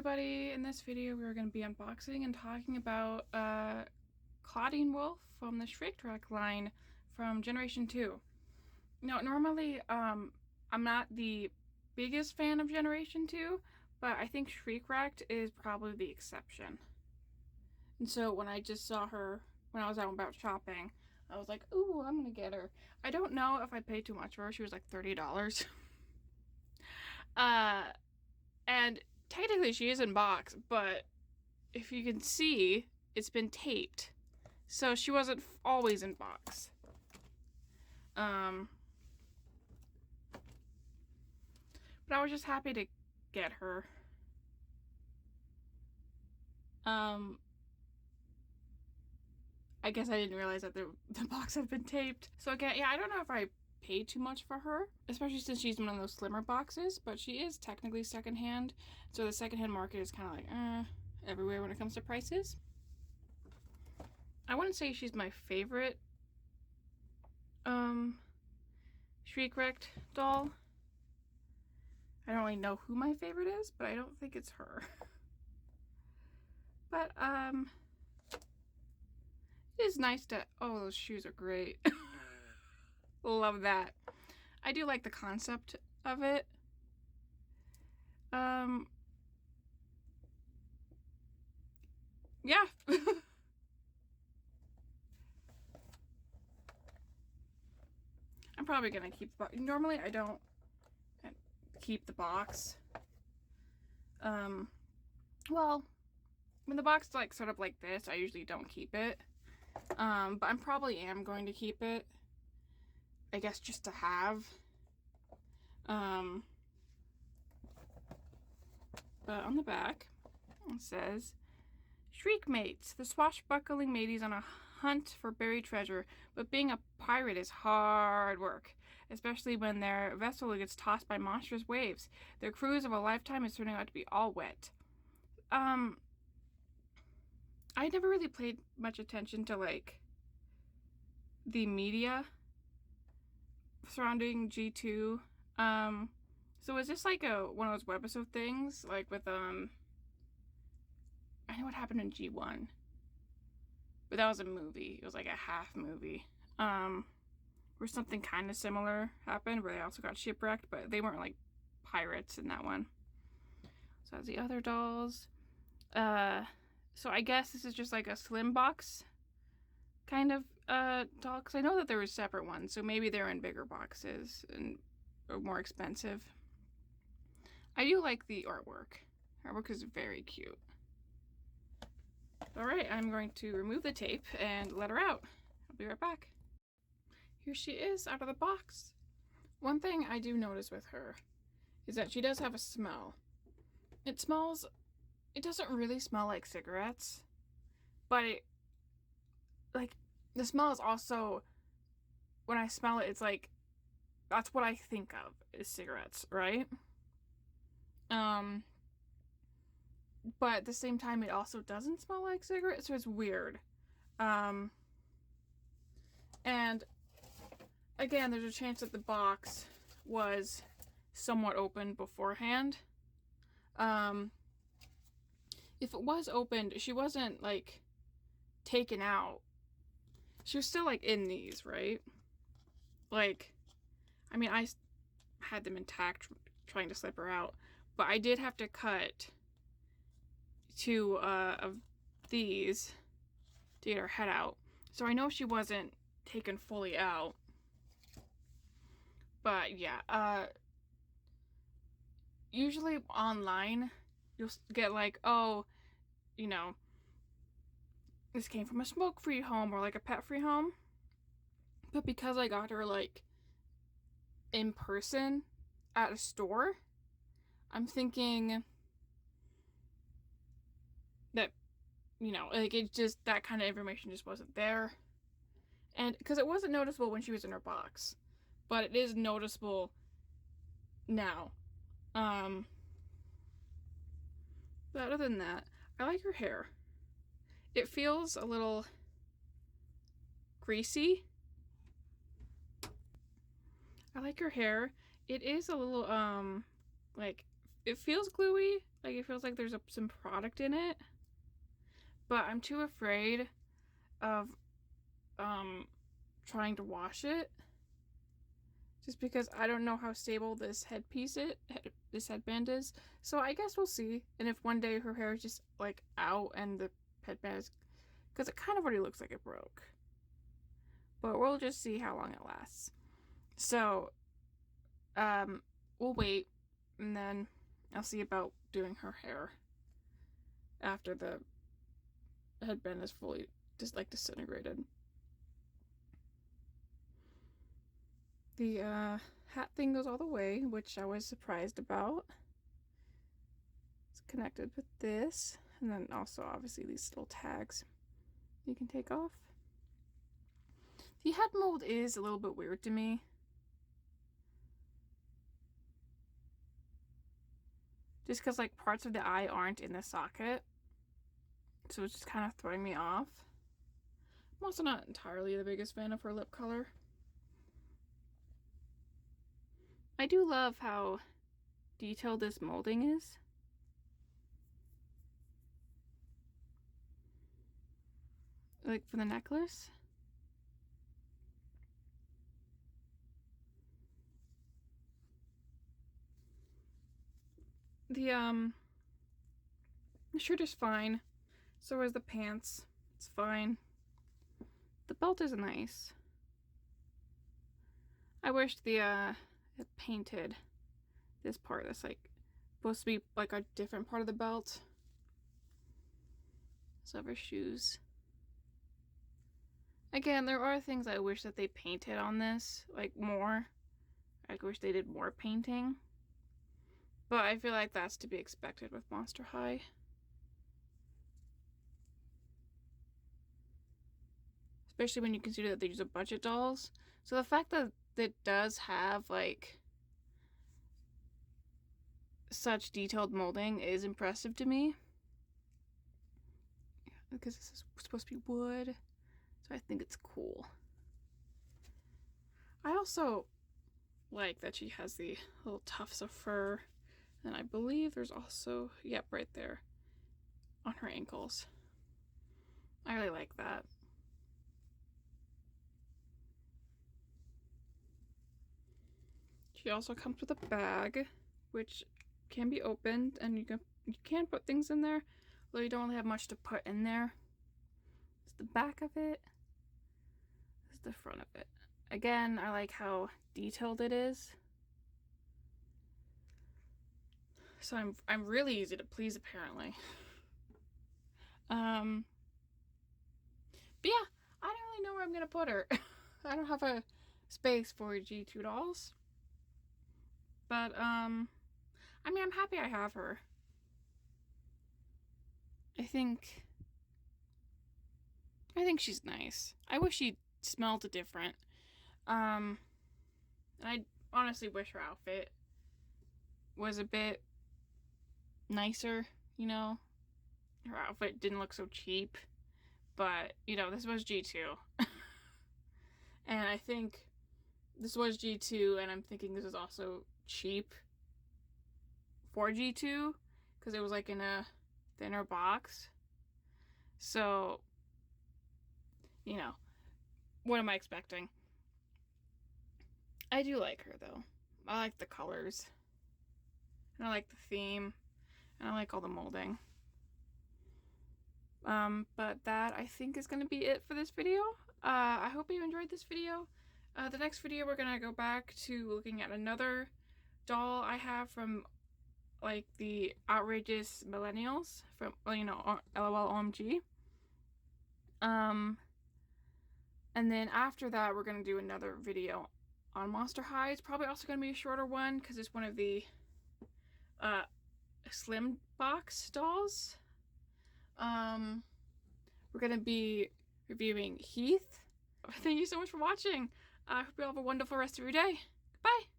everybody, in this video we're going to be unboxing and talking about Clawdeen Wolf from the Shriekwrecked line from Generation 2. Now normally I'm not the biggest fan of Generation 2, but I think Shriekwrecked is probably the exception. And so when I just saw her when I was out and about shopping, I was like, ooh, I'm going to get her. I don't know if I paid too much for her. She was like $30. And technically she is in box, but if you can see, it's been taped. So she wasn't always in box. But I was just happy to get her. I guess I didn't realize that the box had been taped. So again, yeah, I don't know if I paid too much for her, especially since she's one of those slimmer boxes, but she is technically secondhand. So the secondhand market is kind of like, everywhere when it comes to prices. I wouldn't say she's my favorite Shriekwrecked doll. I don't really know who my favorite is, but I don't think it's her. But it is nice to, oh, those shoes are great. Love that. I do like the concept of it. Yeah. I'm probably gonna keep the box. Normally I don't keep the box. Well, when the box is like sort of like this, I usually don't keep it. But I probably am going to keep it. I guess just to have. But on the back, it says, Shriek mates, the swashbuckling mateys on a hunt for buried treasure, but being a pirate is hard work, especially when their vessel gets tossed by monstrous waves. Their cruise of a lifetime is turning out to be all wet. I never really paid much attention to, like, the media surrounding G2. So is this like one of those webisode things, like with, I know what happened in G1, but that was a movie. It was like a half movie, where something kind of similar happened, where they also got shipwrecked, but they weren't like pirates in that one. So that's the other dolls. So I guess this is just like a slim box kind of doll, because I know that there were separate ones, so maybe they're in bigger boxes and are more expensive. I do like the artwork. Artwork is very cute. Alright, I'm going to remove the tape and let her out. I'll be right back. Here she is out of the box. One thing I do notice with her is that she does have a smell. It doesn't really smell like cigarettes, but the smell is also, when I smell it, it's like, that's what I think of is cigarettes, right? But at the same time, it also doesn't smell like cigarettes, so it's weird. And again, there's a chance that the box was somewhat open beforehand. If it was opened, she wasn't like taken out. She was still like in these, right? Like, I mean, I had them intact trying to slip her out, but I did have to cut two of these to get her head out. So I know she wasn't taken fully out. But yeah, usually online you'll get like, oh, you know, this came from a smoke-free home or like a pet-free home. But because I got her like in person at a store, I'm thinking that, you know, like it just, that kind of information just wasn't there. And because it wasn't noticeable when she was in her box, but it is noticeable now. But other than that, I like her hair. It feels a little greasy. I like her hair. It is a little, like, it feels gluey, Like, it feels like there's some product in it. But I'm too afraid of trying to wash it. Just because I don't know how stable this this headband is. So I guess we'll see. And if one day her hair is just like out and the headband is, because it kind of already looks like it broke. But we'll just see how long it lasts. So we'll wait, and then I'll see about doing her hair after the headband is fully just like disintegrated. The hat thing goes all the way, which I was surprised about. It's connected with this, and then also obviously these little tags you can take off. The head mold is a little bit weird to me. Just because like parts of the eye aren't in the socket. So it's just kind of throwing me off. I'm also not entirely the biggest fan of her lip color. I do love how detailed this molding is. Like for the necklace. The shirt is fine. So is the pants. It's fine. The belt is nice. I wish it painted this part that's like supposed to be like a different part of the belt. So her shoes. Again, there are things I wish that they painted on this, like more. I wish they did more painting. But I feel like that's to be expected with Monster High. Especially when you consider that they use a bunch of dolls. So the fact that it does have like such detailed molding is impressive to me. Because this is supposed to be wood. So I think it's cool. I also like that she has the little tufts of fur. And I believe there's also, yep, right there on her ankles. I really like that. She also comes with a bag, which can be opened, and you can put things in there, though you don't really have much to put in there. It's the back of it. This is the front of it. Again, I like how detailed it is. So I'm really easy to please, apparently. But yeah, I don't really know where I'm gonna put her. I don't have a space for G2 dolls. But I mean, I'm happy I have her. I think she's nice. I wish she smelled different. And I honestly wish her outfit was a bit nicer, you know? Her outfit didn't look so cheap. But, you know, this was G2. And I think this was G2, and I'm thinking this is also cheap for G2, because it was like in a thinner box. So, you know, what am I expecting? I do like her, though. I like the colors. And I like the theme. And I like all the molding. But that, I think, is going to be it for this video. I hope you enjoyed this video. The next video, we're going to go back to looking at another doll I have from, like, the Outrageous Millennials. From, well, you know, LOL OMG. And then after that, we're going to do another video on Monster High. It's probably also going to be a shorter one, because it's one of the slim box dolls. We're gonna be reviewing Heath. Thank you so much for watching. I hope you all have a wonderful rest of your day. Goodbye.